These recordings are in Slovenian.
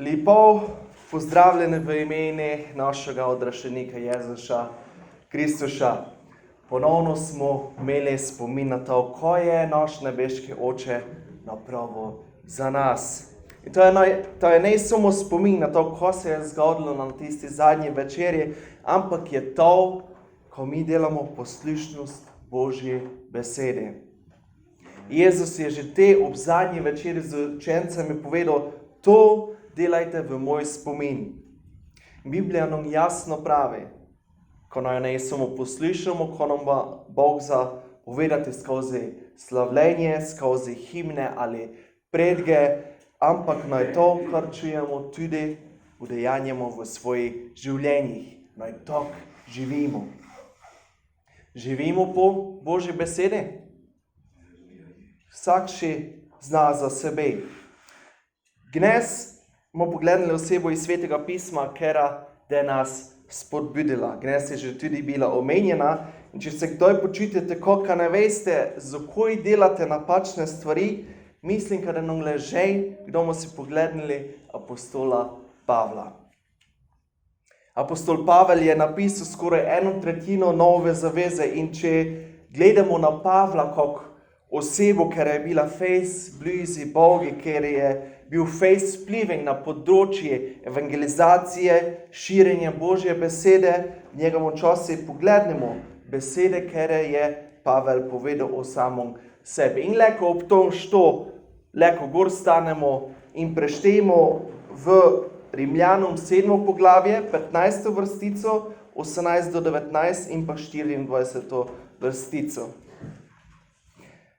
Lepo pozdravljeni v imeni našega odrašenika Jezusa Kristusa. Ponovno smo imeli spomin na to, ko je naš nebeški Oče napravil za nas. In to je ne samo spomin na to, ko se je zgodilo na tisti zadnji večerji, ampak je to, ko mi delamo poslušnost Božje besede. Jezus je že ob zadnji večeri z učencami povedal, to delajte v moj spomin. Biblija nam jasno pravi, ko naj ne samo poslušamo, ko nam Bog povedati skozi slavljenje, skozi himne ali predge, ampak naj to, kar čujemo, tudi udejanjamo v svojih življenjih. Naj tako živimo. Živimo po Božji besedi? Vsak še zna za sebe. Dnes bomo pogledali osebo iz Svetega pisma, kera je nas spodbudila. Dnes je že tudi bila omenjena. In če se kdaj počutite, kako ne veste, zakaj delate napačne stvari, mislim, da nam leže, kdo bomo si pogledali apostola Pavla. Apostol Pavel je napisal skoraj 1/3 Nove zaveze in če gledamo na Pavla kot osebo, ker je bila fejs blizu Bogu, ker je bil fejs vpliven na področje evangelizacije, širjenja Božje besede, v njegovom času pogledamo besede, ker je Pavel povedal o samom sebi. In leko ob tom, što leko gor stanemo in preštejemo v Rimljanom 7. poglavje, 15. vrstico, 18 do 19 in pa 24. vrstico.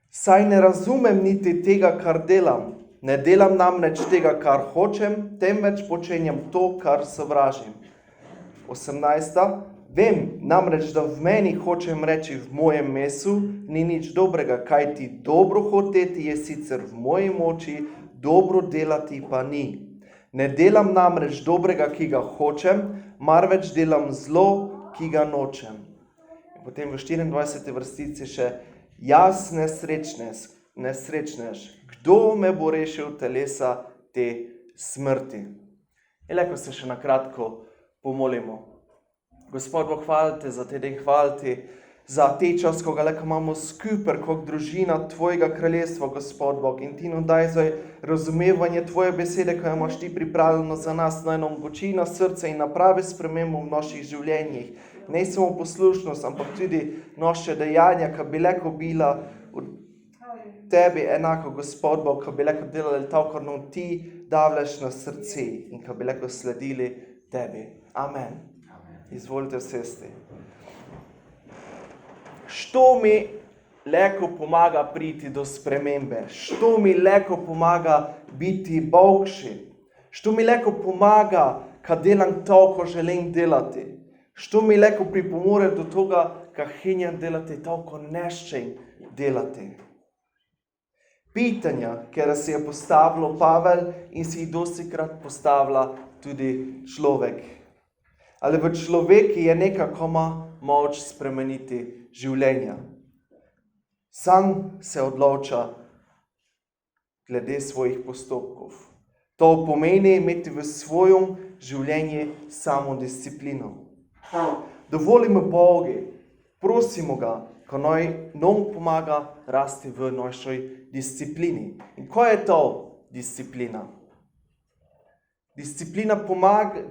Saj ne razumem niti tega, kar delam. Ne delam namreč tega, kar hočem, temveč počenjam to, kar sovražim. 18. Vem namreč, da v meni hočem reči v mojem mesu, ni nič dobrega, kajti dobro hoteti je sicer v moji moči, dobro delati pa ni. Ne delam namreč dobrega, ki ga hočem, marveč delam zlo, ki ga nočem. In potem v 24. vrstici še jaz nesrečnež, kdo me bo rešil telesa te smrti? In leko se še nakratko pomolimo. Gospod Bog, hvala te za te dej, hvala ti za te čas, ko ga leko imamo skupaj kot družina tvojega kraljestva, Gospod Bog. In ti nam daj za razumevanje tvoje besede, ko imaš ti pripravljeno za nas, naj nam omogoči na srce in napravi spremembo v naših življenjih. Ne samo poslušnost, ampak tudi naše dejanja, ki bi leko bila od tebi enako, Gospod Bog, ki bi leko delali to, kar nam ti davljaš na srce in ki bi leko sledili tebi. Amen. Izvolite sesti. Što mi leko pomaga priti do spremembe? Što mi leko pomaga biti boljši? Što mi leko pomaga, kad delam to, ko želim delati? Što mi leko pripomore do toga, kad henjam delati to, ko neščem delati? Pitanja, ker se je postavilo Pavel in si jih dostikrat postavlja tudi človek. Ali v človeku je nekako moč spremeniti življenja. Sam se odloča glede svojih postopkov. To pomeni imeti v svojem življenju samodisciplino. Dovolimo Bogu, prosimo ga, ko nam pomaga rasti v našoj disciplini. In ko je to disciplina? Disciplina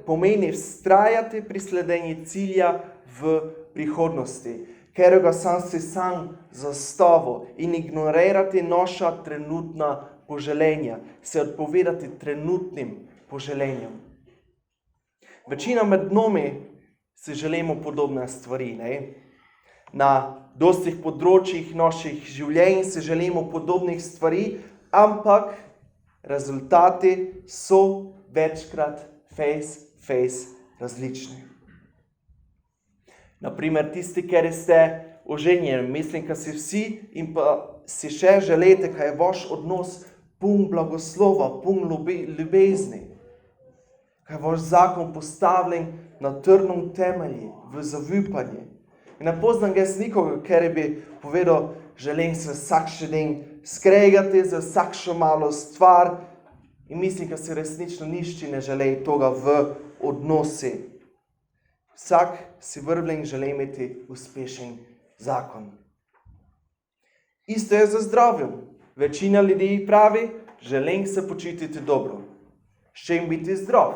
pomeni vztrajati pri sledenju cilja v prihodnosti, ker ga sam zastavil in ignorirati naša trenutna poželenja, se odpovedati trenutnim poželenjem. Večina med nami si želimo podobne stvari, ne? Na dostih področjih naših življenj si želimo podobnih stvari, ampak rezultati so večkrat face različni. Naprimer, tisti, ker ste oženjeni, mislim, da si vsi in pa si še želite, kaj je vaš odnos pun blagoslova, pun ljubezni. Kaj je vaš zakon postavljen na trdnem temelju, v zaupanje. In ne poznam jaz nikoga, ker bi povedal, želim se vsak še dan skregati za vsakšo malo stvar In mislim, da se resnično nišče ne želi toga v odnosi. Vsak si vrble in želi imeti uspešen zakon. Isto je za zdravjem. Večina ljudi pravi, želim se počutiti dobro. Ščem biti zdrav.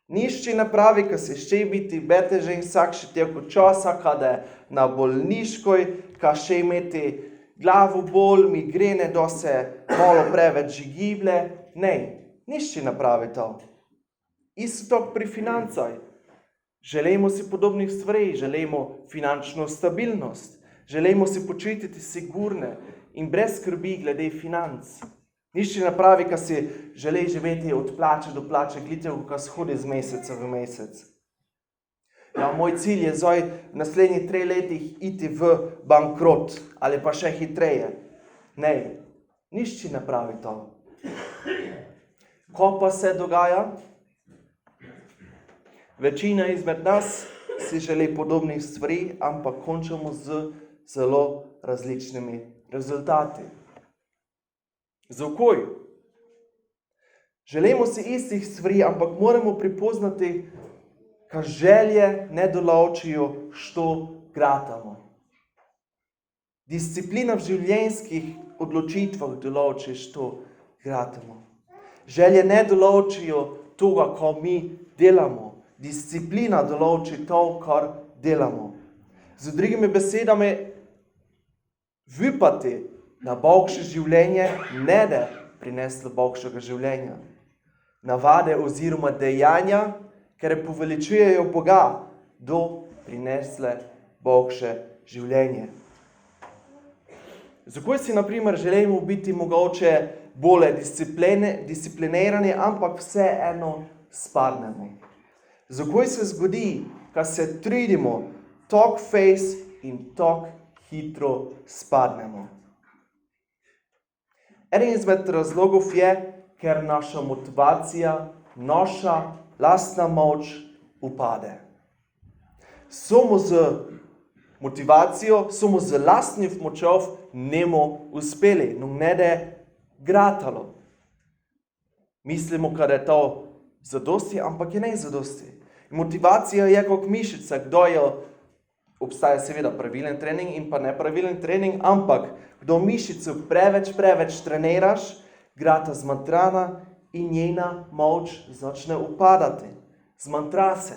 Nišče ne pravi, kad se še biti betežen vsak še teko časa, kada je na bolniškoj, kad še imeti glavu bol, migrene, da se malo preveč giblje. Ne, nišče ne pravi to. Isto tako pri financah. Želimo si podobnih stvari, želimo finančno stabilnost, želimo si počutiti sigurne in brez skrbi glede financ. Nišče ne pravi, kad si želi živeti od plače do plače, glede, kad shodi z meseca v mesec. Ja, moj cilj je zdaj v naslednjih 3 letih iti v bankrot ali pa še hitreje. Ne, nišče ne pravi to. Ko pa se dogaja? Večina izmed nas si želi podobnih stvari, ampak končamo z zelo različnimi rezultati. Zakaj? Želimo si istih stvari, ampak moramo prepoznati, kad želje ne določijo, što gratamo. Disciplina v življenjskih odločitvah določi, što gratamo. Želje ne določijo toga, ko mi delamo. Disciplina določi to, kar delamo. Z drugimi besedami, vypati na boljše življenje ne da prineslo boljšega življenja. Navade oziroma dejanja, ker poveličujejo Boga, do prinesle boljše življenje. Zakaj si, na primer, želimo biti mogoče bolje disciplinirani, ampak vseeno spadnemo? Zakaj se zgodi, kad se trudimo, tako fejs in tako hitro spadnemo? Eden izmed razlogov je, ker naša motivacija, naša lastna moč upade. Samo z motivacijo, samo z lastnim močjo nemo uspeli, no ne da je gratalo. Mislimo, kad je to zadosti, ampak je ne zadosti. Motivacija je kot mišica, kdo jo obstaja seveda pravilen trening in pa nepravilen trening, ampak kdo mišico preveč treniraš, grata zmantrana in njena moč začne upadati. Zmantra se.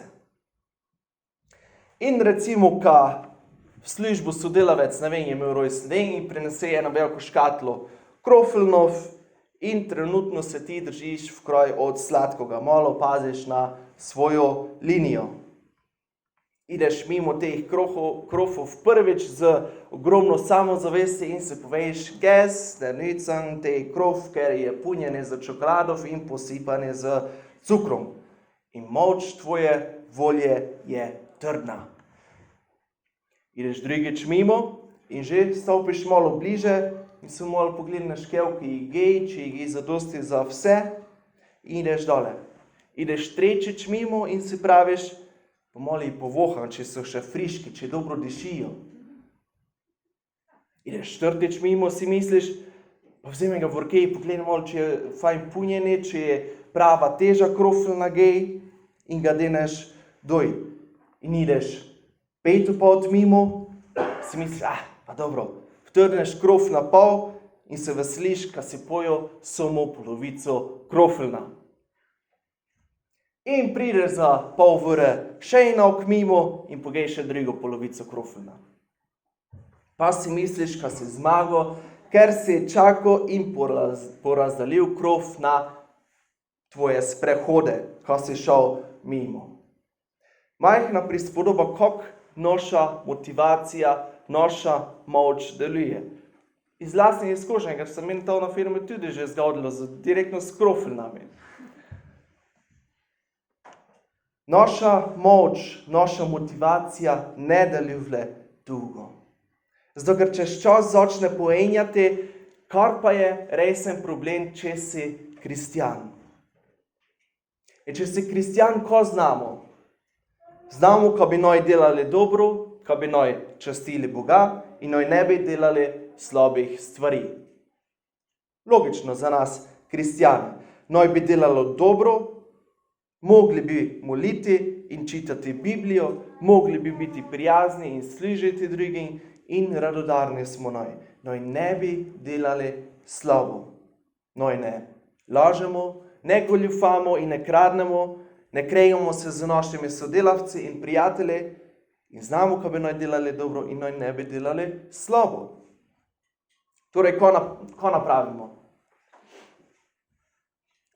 In recimo, ka v službu sodelavec, ne vem, je imel rojstni dan in prinese eno veliko škatlo krofelnov in trenutno se ti držiš v kraj od sladkoga, malo paziš na svojo linijo. Ideš mimo teh krofov prvič z ogromno samozavesti in se poveš, gez, da nicam te krof, ker je punjene z čokoladov in posipane z cukrom. In moč tvoje volje je trdna. Ideš drugič mimo in že stopiš malo bliže in se malo pogledaš, koliko jih gej, če jih je zadosti za vse in ideš dole. Ideš tretjič mimo in si praviš, pa malo jih povoham, če so še friški, če dobro dišijo. Ideš četrtič mimo, si misliš, pa vzemi ga v roke in pogledaj malo, če je fajn punjeni, če je prava teža krofelna gej in ga deneš doj. In ideš peto pot mimo, si misliš, pa dobro, vtrneš krof na pol in se veseliš, kad si pojel samo polovico krofelna. In prideš za pol ure še enako mimo in pogledaj še drugo polovico krofelna. Pa si misliš, kad si zmagal, ker si čakal in porazdelil krof na tvoje sprehode, ko si šel mimo. Majhna prispodoba, kako naša motivacija, naša moč deluje. Iz lastnih izkušenj, ker sem meni to na firmi tudi že zgodilo, direktno s krofelnami. Naša moč, naša motivacija ne deluje dolgo. Zato, ker čez čas začne pojenjati, kar pa je resen problem, če si kristjan. In če si kristjan, ko znamo? Znamo, ko bi noj delali dobro, ko bi noj častili Boga in noj ne bi delali slabih stvari. Logično za nas, kristjane. naj bi delalo dobro, mogli bi moliti in čitati Biblijo, mogli bi biti prijazni in služiti drugim in radodarni smo naj ne bi delali slabo, naj ne lažemo, ne goljufamo in ne kradnemo, ne krejemo se z našimi sodelavci in prijatelji in znamo, kaj bi naj delali dobro in naj ne bi delali slabo. Torej, ko napravimo?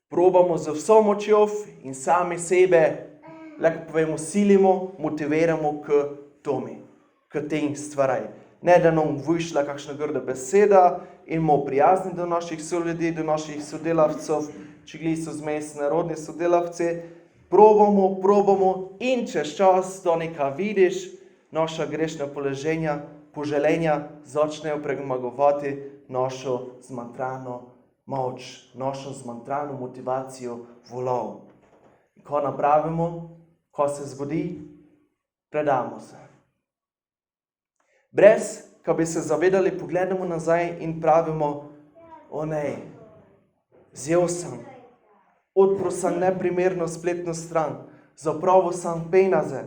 Probamo z vso močjo in sami sebe, lahko povemo, silimo, motiviramo k tome, k tem stvaraj. Ne, da nam vyšla kakšna grda beseda in bomo prijazni do naših soljudi, do naših sodelavcev, če gli so zmes narodni sodelavci, probamo in čez čas to nekaj vidiš, naša grešna poželenja začnejo premagovati našo zmanjtrano moč, našo zmanjtrano motivacijo volov. Ko napravimo, ko se zgodi, predamo se. Brez, ko bi se zavedali, pogledamo nazaj in pravimo, o ne, zjel sem, odprl sem neprimerno spletno stran, zapravil sem penaze,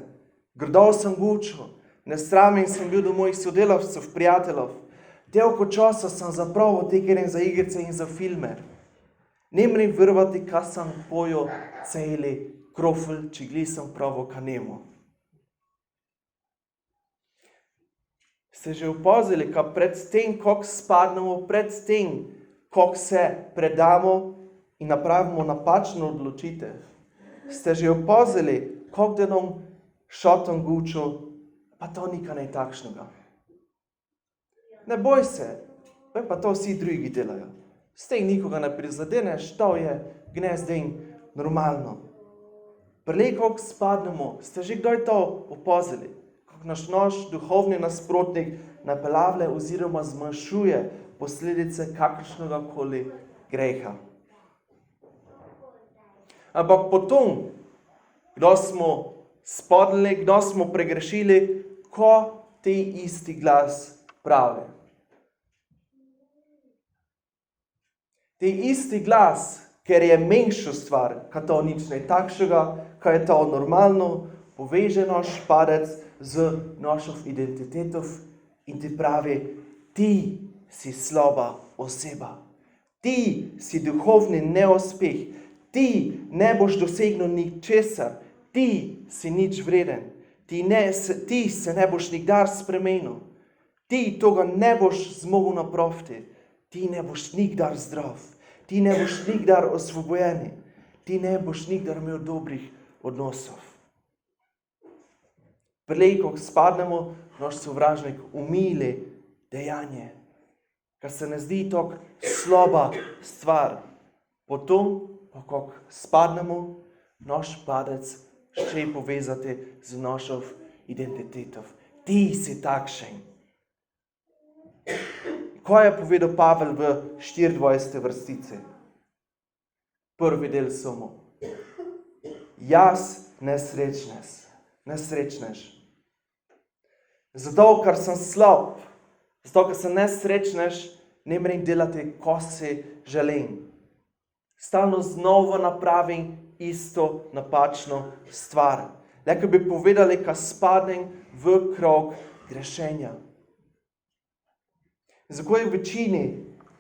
grdal sem gučo, nesramen sem bil do mojih sodelavcev, prijateljev, delko časa sem zapravil te grem za igrice in za filme. Ne mrem vrvati, kaj sem pojo celi krofel, če gli sem pravo kanemo. Ste že opazili, kaj pred tem, kako spadnemo, pred tem, kako se predamo in napravimo napačno odločitev. Ste že opazili, kako da nam šatom gučo, pa to nikaj ne takšnega. Ne boj se, pa to vsi drugi delajo. S tem nikoga ne prizadeneš, to je gnezden normalno. Prelej, kako spadnemo, ste že kdaj to opazili? Kako naš duhovni nasprotnik napelavlja oziroma zmanjšuje posledice kakršnega koli greha. Ampak potom, kdo smo spadli, kdo smo pregrešili, ko te isti glas pravi. Te isti glas, ker je menjša stvar, kaj to nič ne takšnega, kaj je to normalno, poveže naš padec z našo identiteto in ti pravi, ti si slaba oseba, ti si duhovni neuspeh, ti ne boš dosegnil ničesar, ti si nič vreden, ti se ne boš nikdar spremenil, ti toga ne boš zmogel napraviti, ti ne boš nikdar zdrav, ti ne boš nikdar osvobojen, ti ne boš nikdar imel dobrih odnosov. Prelej, ko spadnemo, naš sovražnik umili dejanje, kar se ne zdi tako slaba stvar. Potom, ko spadnemo, naš padec še povezati z našo identiteto. Ti si takšen. Kaj je povedal Pavel v 24. vrstici? Prvi del samo. Jaz nesrečnež. Zato, ker sem slab, zato, ker sem nesrečnež, ne morem delati, ko si želim. Stalno znova napravim isto napačno stvar. Lahko bi povedali, ko spadnem v krog grešenja. Zakaj je večini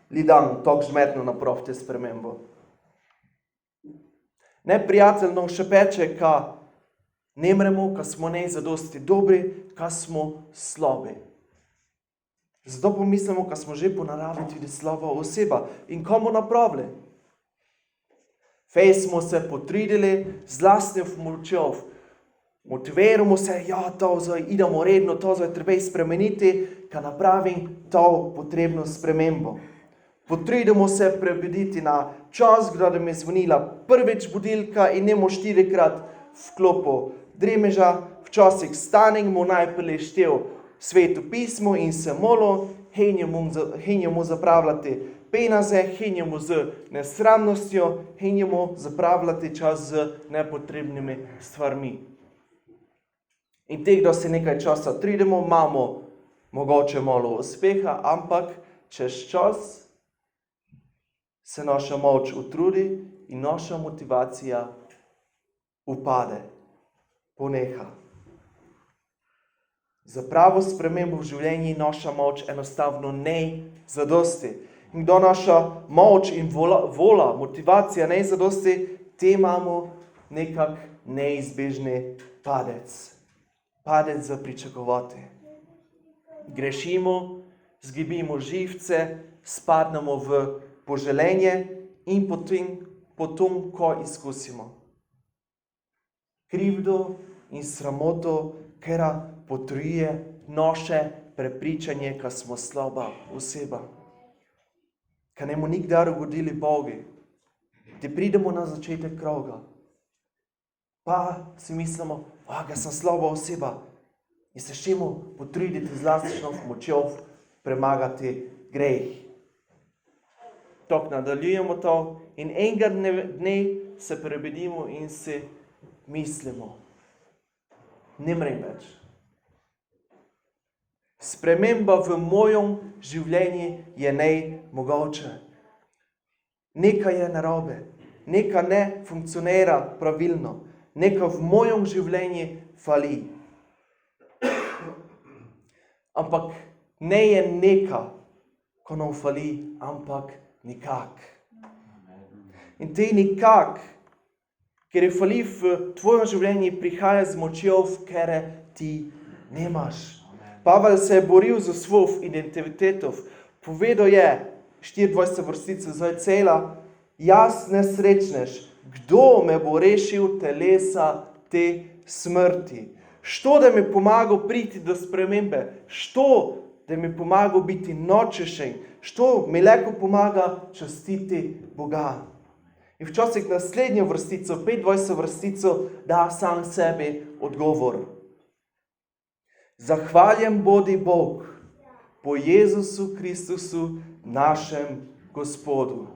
ljudem tako žmetno napraviti spremembo? Neprijateljno še peče, ko ne moremo, ko smo ne zadosti dobri, ko smo slabi. Zato pomislimo, ko smo že po naravi tudi slaba oseba. In komu napravili? Fej smo se potrudili z lastnim močjo. Motiviramo se, idemo redno, to treba spremeniti, ko napravim to potrebno spremembo. Potrudimo se prebuditi na čas, da mi je zvonila prvič budilka in nemo 4-krat vklopu dremeža. Včasih stanemo, najprej štel sveto pismo in se molo, henjemo zapravljati penaze, henjemo z nesramnostjo, henjemo zapravljati čas z nepotrebnimi stvarmi. In teh, da se nekaj časa trudimo, imamo mogoče malo uspeha, ampak čez čas se naša moč utrudi in naša motivacija upade, poneha. Za pravo spremembo v življenju naša moč enostavno ne zadosti. In kdo naša moč in vola, motivacija ne zadosti, te imamo nekak neizbežni padec. Padec za pričakovati. Grešimo, zgibimo živce, spadnemo v poželenje in potem ko izkusimo. Krivdo in sramoto, kera potrjuje naše prepričanje, ka smo slaba oseba. Ka nemo nikdar ugodili Bogi. Te pridemo na začetek kroga. Pa si mislimo, ga sem slaba oseba. In se šemo potruditi z lastno močjo premagati greh. Tok nadaljujemo to in enega dne se prebudimo in si mislimo, ne mrem več. Sprememba v mojem življenju je nemogoče. Nekaj je narobe, nekaj ne funkcionira pravilno, nekaj v mojem življenju fali. Ampak ne je nekaj, ko nam fali, ampak nikak. In te nikak, ker je fali v tvojem življenju, prihaja z močjo, v kere ti nemaš. Pavel se je boril za svojo identiteto. Povedal je, 24 vrstica, zdaj cela, jaz nesrečnež, kdo me bo rešil telesa te smrti? Što da mi pomagal priti do spremembe? Što da mi pomagal biti nočešen? Što mi leko pomaga častiti Boga? In včasih naslednjo vrstico, 25 vrstico, da sam sebi odgovor. Zahvaljen bodi Bog po Jezusu Kristusu, našem Gospodu.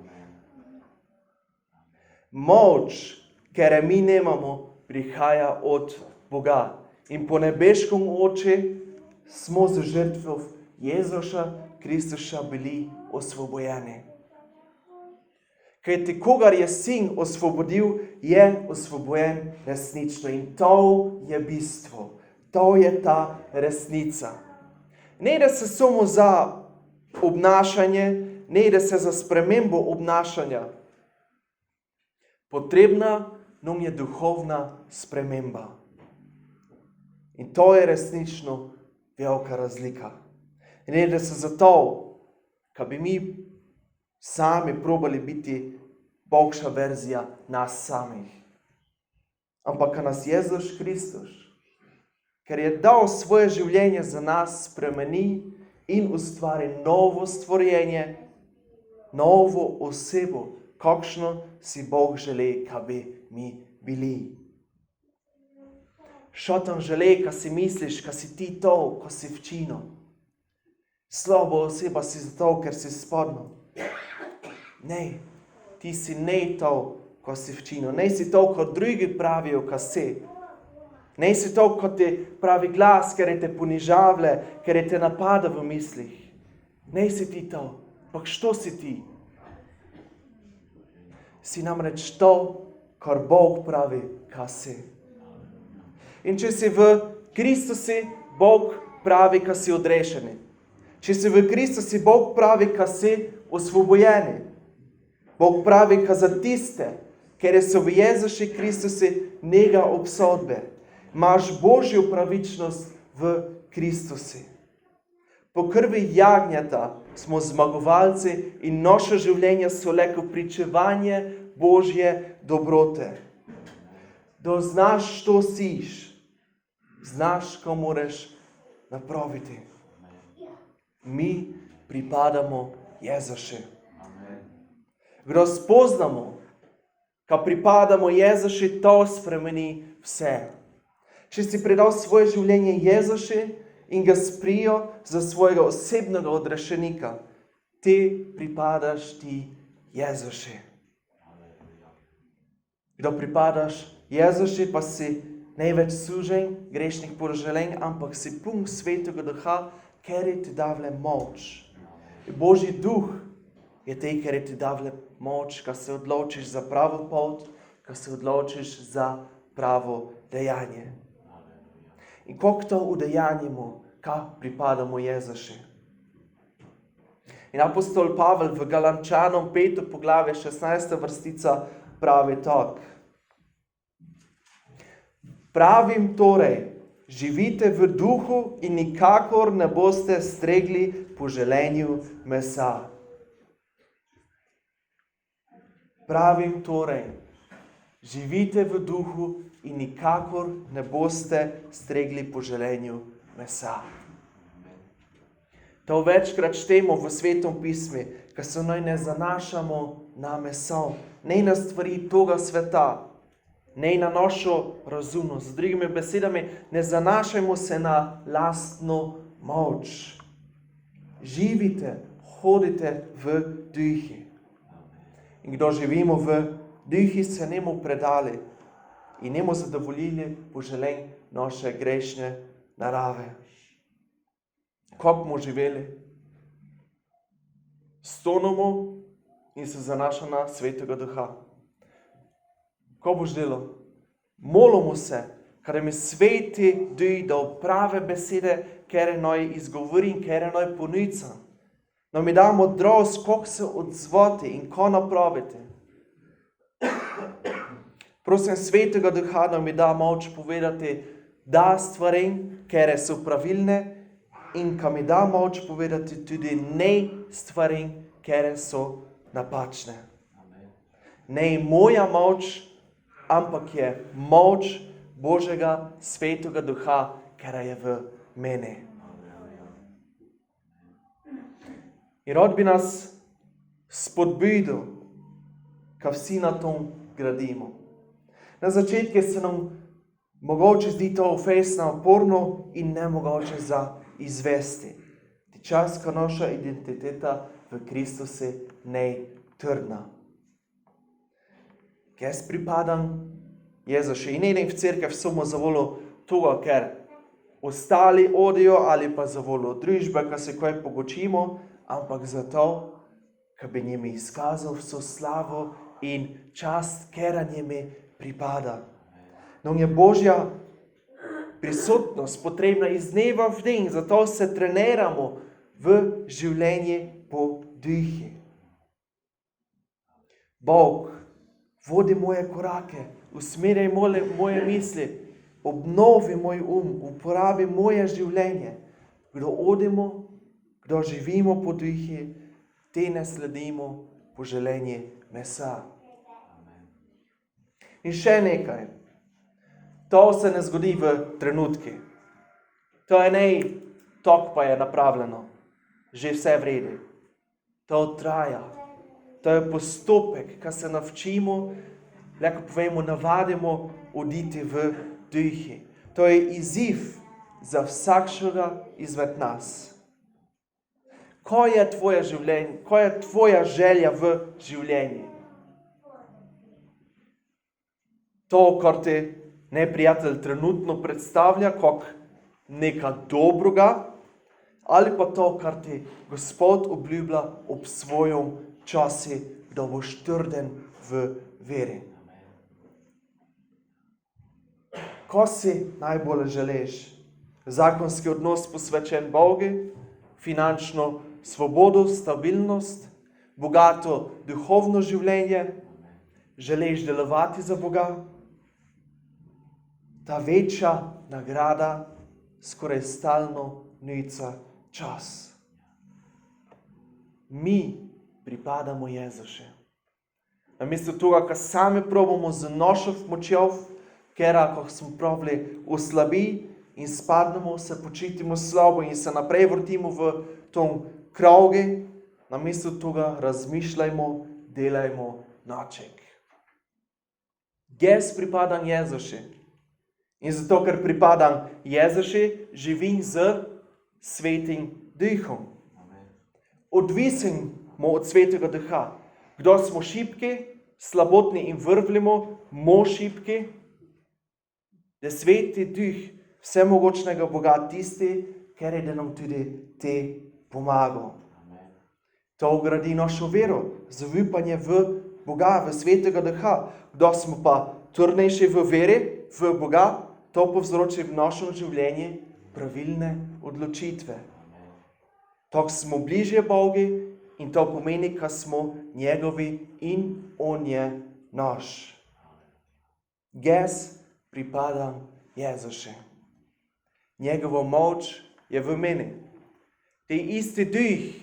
Moč, ker mi nemamo, prihaja od Boga. In po nebeškem oči smo z žrtvo Jezusa Kristusa bili osvobojeni. Kajti kogar je sin osvobodil, je osvobojen resnično. In to je bistvo. To je ta resnica. Ne da se samo za obnašanje, ne da se za spremembo obnašanja. Potrebna nam je duhovna sprememba. In to je resnično velika razlika. Ne da se zato, kad bi mi sami probali biti boljša verzija nas samih. Ampak kad nas Jezus Kristus, ker je dal svoje življenje za nas, spremeni in ustvari novo stvorjenje, novo osebo, kakšno si Bog želi, kad bi mi bili. Što tam želi, kad si misliš, kad si ti to, ko si včino. Slabo oseba si zato, ker si spodno. Ne, ti si ne to, ko si včino. Ne si to, kot drugi pravijo, ko si. Ne si to, kot ti pravi glas, ker je te ponižavle, ker je te napada v mislih. Ne si ti to. Pak što si ti? Si namreč to, kar Bog pravi, ka si. In če si v Kristusi, Bog pravi, ka si odrešeni. Če si v Kristusi, Bog pravi, ka si osvobojeni. Bog pravi, ka za tiste, ker so v Jezusi Kristusi njega obsodbe. Imaš Božjo pravičnost v Kristusi. Po krvi jagnjata smo zmagovalci in naša življenja so leko pričevanje Božje dobrote. Da znaš, što siš, znaš, ko moraš napraviti. Mi pripadamo Jezusi. Kdo spoznamo, ko pripadamo Jezusi, to spremeni vse. Če si predal svoje življenje Jezusi in ga sprijo za svojega osebnega odrešenika, ti pripadaš ti Jezusi. Kdo pripadaš Jezusi, pa si največ sužen, grešnih poželenj, ampak si poln Svetega Duha, ker je ti davle moč. Božji duh je te, ker je ti davle moč, ko se odločiš za pravo pot, ko se odločiš za pravo dejanje. In kako to udejanjimo, kaj pripadamo Jezušu. In apostol Pavel v Galančanom 5. poglavje 16. vrstica pravi tak. Pravim torej, živite v duhu in nikakor ne boste stregli po želenju mesa. Pravim torej, živite v duhu in nikakor ne boste stregli po želenju mesa. To večkrat štejemo v Svetom pismi, ker se naj ne zanašamo na meso, ne na stvari toga sveta, ne na našo razumnost. Z drugimi besedami, ne zanašajmo se na lastno moč. Živite, hodite v duhi. In kdo živimo v duhi, se nemu predali in nemu zadovoljili poželenj naše grešne narave. Kako bomo živeli? Stonemo in se zanašamo na Svetega Duha. Ko boš delal? Molimo se, ker mi Sveti Duh dal prave besede, ker naj izgovori in ker naj ponuca. No mi da modrost, kako se odzvati in ko napraviti. Prosim Svetega Duha, da mi da moč povedati da stvari, ker so pravilne, in ko mi da moč povedati tudi ne stvari, ker so napačne. Ne moja moč, ampak je moč Božjega Svetega Duha, ker je v meni. In rad bi nas spodbudil, ko vsi na tom gradimo. Na začetku se nam mogoče zdi to fejst naporno in nemogoče za izvesti. Ti čas, ko naša identiteta v Kristusu ne trdna. Jaz pripadam Jezušu in ne v cerkev samo za voljo toga, ker ostali odijo ali pa za voljo družbe, ko se kaj pogočimo, ampak zato, ker bi njimi izkazal vso slavo in čast, ker njimi pripada. No je Božja prisotnost potrebna iz dneva v dan, zato se treniramo v življenje po duhu. Bog, vodi moje korake, usmerjaj moje misli, obnovi moj uporabi moje življenje. Kdo odimo, kdo živimo po duhu, te ne sledimo po želenju mesa. In še nekaj. To se ne zgodi v trenutki. To je ne, tok pa je napravljeno. Že vse vredi. To traja. To je postopek, ko se navčimo, lahko povemo, navadimo oditi v duhi. To je izziv za vsakšega izmed nas. Ko je tvoje življenje, ko je tvoja želja v življenju? To, kar ti neprijatelj trenutno predstavlja kot nekaj dobrega, ali pa to, kar ti Gospod obljublja ob svojem času, da boš trden v veri. Ko si najbolj želiš? Zakonski odnos posvečen Bogu, finančno svobodo, stabilnost, bogato duhovno življenje, želiš delovati za Boga? Ta večja nagrada skoraj stalno nuca čas. Mi pripadamo Jezušu. Namesto tega, kar sami probamo z našo močjo, ker ko smo probali oslabi in spadnemo, se počutimo slabo in se naprej vrtimo v tom krogu, namesto tega razmišljajmo, delajmo naček. Jaz pripadam Jezušu. In zato, ker pripadam Jezušu, živim z Svetim Duhom. Odvisen smo od Svetega Duha. Kdo smo šibki, slabotni in vrvljimo, mo šibki, da Sveti Duh vsemogočnega Boga tisti, ker je da nam tudi te pomagal. To gradi našo vero, zaupanje v Boga, v Svetega Duha. Kdo smo pa trdnejši v veri, v Boga, to povzroči v našem življenju pravilne odločitve. Tako smo bližje Bogu in to pomeni, da smo njegovi in on je naš. Jaz pripadam Jezušu. Njegova moč je v meni. Te isti duh,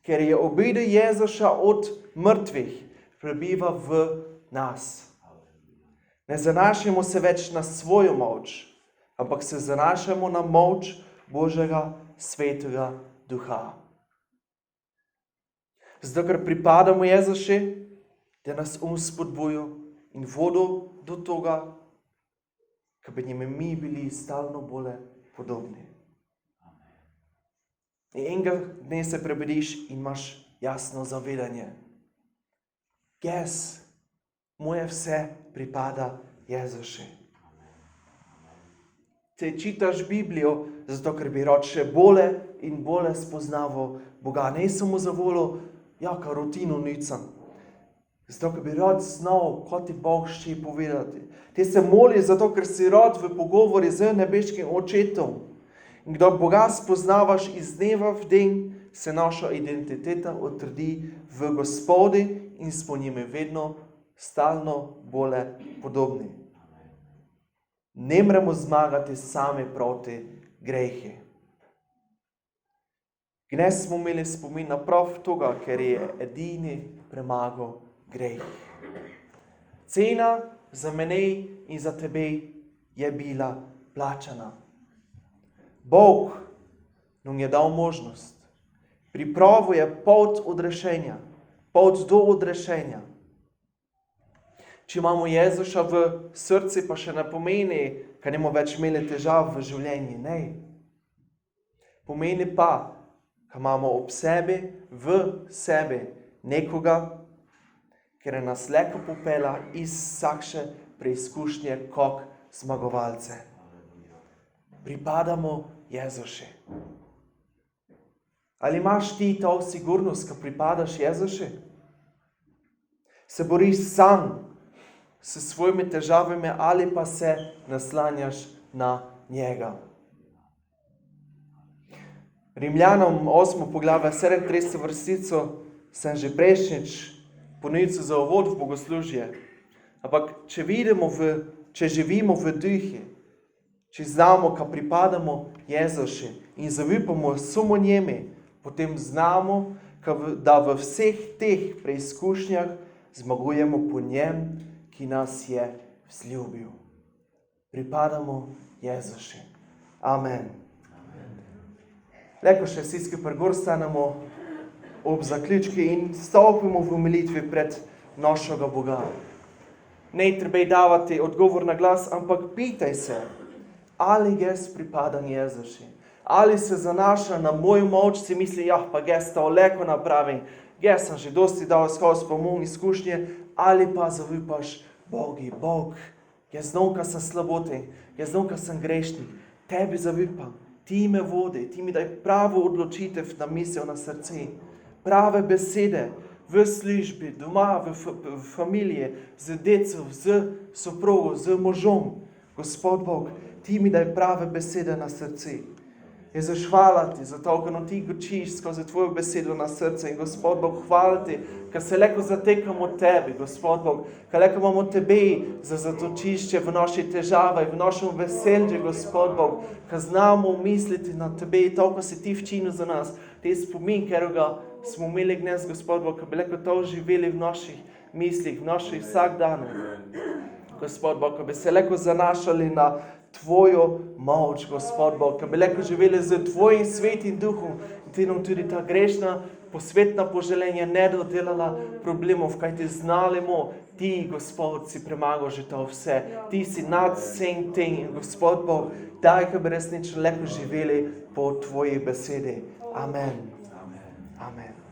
ker je obudil Jezuša od mrtvih, prebiva v nas. Ne zanašamo se več na svojo moč, ampak se zanašamo na moč Božjega Svetega Duha. Zato, ker pripadamo Jezušu, da nas spodbuja in vodi do tega, da bi njime mi bili stalno bolj podobni. In enega dne se prebudiš in imaš jasno zavedanje. Jaz, moje vse pripada Jezušu. Te čitaš Biblijo, zato ker bi rad še bolje in bolje spoznaval Boga. Ne samo za voljo, ka rutino nicam. Zato ker bi rad znal, ko ti Bog še povedati. Ti se moli zato, ker si rad v pogovori z nebeškim očetom. In kdo Boga spoznavaš iz dneva v dan, se naša identiteta utrdi v Gospodi in smo njime vedno stalno bolje podobni. Ne moremo zmagati sami proti grehi. Dnes smo imeli spomin na prav toga, ker je edini premagal greh. Cena za mene in za tebe je bila plačana. Bog nam je dal možnost. Pripravil je pot odrešenja, pot do odrešenja. Če imamo Jezuša v srcu, pa še ne pomeni, da ne bomo več imeli težav v življenju. Ne. Pomeni pa, da imamo ob sebi, v sebi nekoga, ker nas lahko popela iz vsakše preizkušnje kot zmagovalce. Pripadamo Jezušu. Ali imaš ti to sigurnost, ko pripadaš Jezušu? Se boriš sam s svojimi težavami ali pa se naslanjaš na njega. Rimljanom 8. poglavje 37. vrstico sem že prejšnjič ponovil za uvod v bogoslužje. Ampak če živimo v duhu, če znamo, da pripadamo Jezušu in zaupamo samo njemu, potem znamo, da v vseh teh preizkušnjah zmagujemo po njem, ki nas je vzljubil. Pripadamo Jezušu. Amen. Leko še vsi skupaj gor stanemo ob zaključki in stopimo v molitvi pred našega Boga. Ne treba davati odgovor na glas, ampak pitaj se, ali jaz pripadam Jezušu. Ali se zanaša na mojo moč, si misli, pa jaz to leko napravim, jaz sem že dosti dal skozi po mojim izkušnje, ali pa zaupaš Bogi, Bog, jaz znam, kad sem slaboten, jaz znam, kad sem grešnik, tebi zaupam, ti me vodi, ti mi daj pravo odločitev na misel, na srce, prave besede v službi, doma, v familiji, z decom, z soprogo, z možom. Gospod Bog, ti mi daj prave besede na srce. Jezus, hvala ti za to, ker ti gočiš skozi tvojo besedo na srce. In Gospod Bog, hvala ti, ker se leko zatekamo tebi, Gospod Bog, ker leko imamo tebe za zatočišče v naši težavi, v našem veselju, Gospod Bog, ker znamo misliti na tebe, toliko si ti včinil za nas, te spomin, ker ga smo imeli gnes, Gospod Bog, ker bi leko to živeli v naših mislih, v naših vsakdanjih. Gospod Bog, ker bi se leko zanašali na tvojo moč, Gospod Bog, ker bi leko živeli z tvojim svetim duhom in ti nam tudi ta grešna, posvetna poželenja ne dodelala problemov, kaj ti znalimo, ti, Gospod, si premagal že to vse, ti si nad vsem tem in Gospod Bog, daj, ker bi resnično leko živeli po tvoji besedi. Amen. Amen.